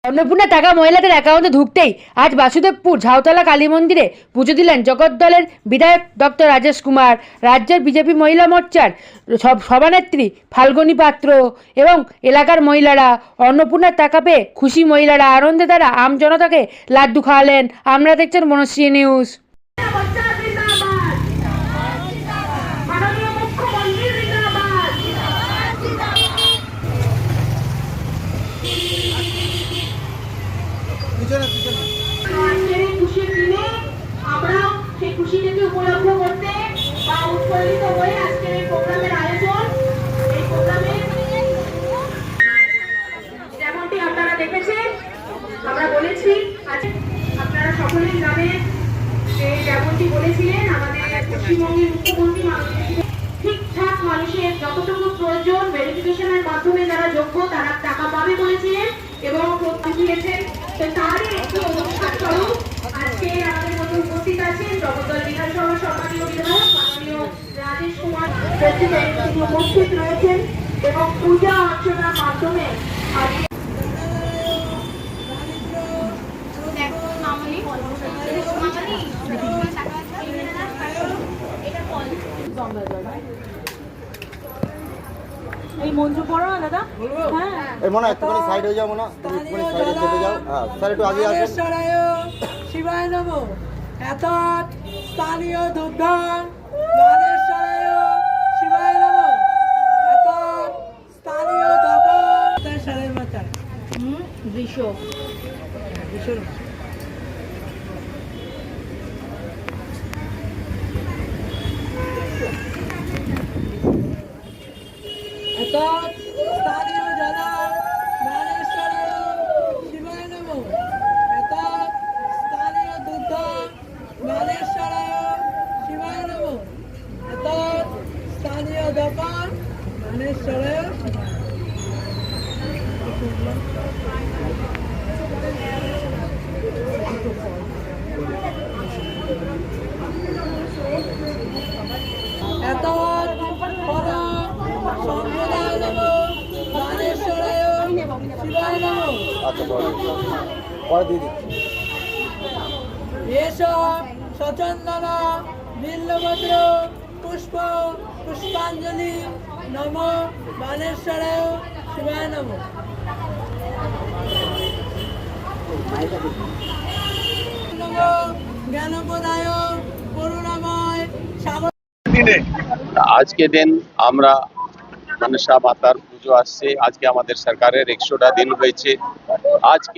অন্নপূর্ণা টাকা মহিলাদের অ্যাকাউন্টে ঢুকতেই আজ বাসুদেবপুর ঝাউতলা কালী মন্দিরে পুজো দিলেন জগদ্দলের বিধায়ক ডক্টর রাজেশ কুমার, রাজ্যের বিজেপি মহিলা মোর্চার সভানেত্রী ফাল্গুনী পাত্র এবং এলাকার মহিলারা। অন্নপূর্ণার টাকা পেয়ে খুশি মহিলারা, আনন্দে তারা আমজনতাকে লাড্ডু খাওয়ালেন। আমরা দেখছেন মনশ্রী নিউজ। খুশির দিনে আমরা সেই খুশিটাকে উপলব্ধ করতে বা উৎফুল্লিত হয়ে আজকের এই প্রোগ্রামের আয়োজন। এই প্রোগ্রামে যেমনটি আপনারা দেখেছেন, আমরা বলেছি আপনারা সকলেই জানেন যে যেমনটি বলেছিলেন আমাদের পশ্চিমবঙ্গের মুখ্যমন্ত্রী ঠিকঠাক মানুষের যতটুকু প্রয়োজন ভেরিফিকেশনের মাধ্যমে যারা যোগ্য তারা টাকা পাবে বলেছিলেন এবং দিয়েছেন। তো তারই একটি অনুষ্ঠান স্বরূপ আজকে আমাদের মধ্যে উপস্থিত আছেন জগদ্দল বিধানসভার সম্মানীয় বিধায়ক মাননীয় রাজেশ কুমার প্রেসিডেন্ট, তিনি উপস্থিত রয়েছেন এবং পূজা অর্চনার মাধ্যমে এই মঞ্জু পড়ো না দাদা। হ্যাঁ এই মনে একটুখানি সাইড হয়ে যাও, মনে একটুখানি সাইডে চেপে যাও। হ্যাঁ স্যার একটু আগে আসেন। শিবায় নমো। এত স্থানীয় দুর্ধন মানেশ্বরায় শিবায় নমো। এত স্থানীয় দপন সারের মাথা দৃশ্য স্থানীয় জলা মানেশ্বরায় শিবায় নমো। এত স্থানীয় দুগ্ধ মানেশ্বরায় শিবায় নমো। এত স্থানীয় দোকান মানেশ্বরায় এত সম্প্রদায় নমো মানেশ্বরায় শিবায় নমো। পরে দিয়ে দিচ্ছি। এসব সচন্দন বিল্লভদ্র পুষ্প পুষ্পাঞ্জলি নম মানেশ্বরায় শিবায় নম। জ্ঞানপ্রদায় করুণাময় আজকে দিন আমরা মনসা মাতার পুজো আসছে। আজকে আমাদের সরকারের 100টা দিন হয়েছে। আজকে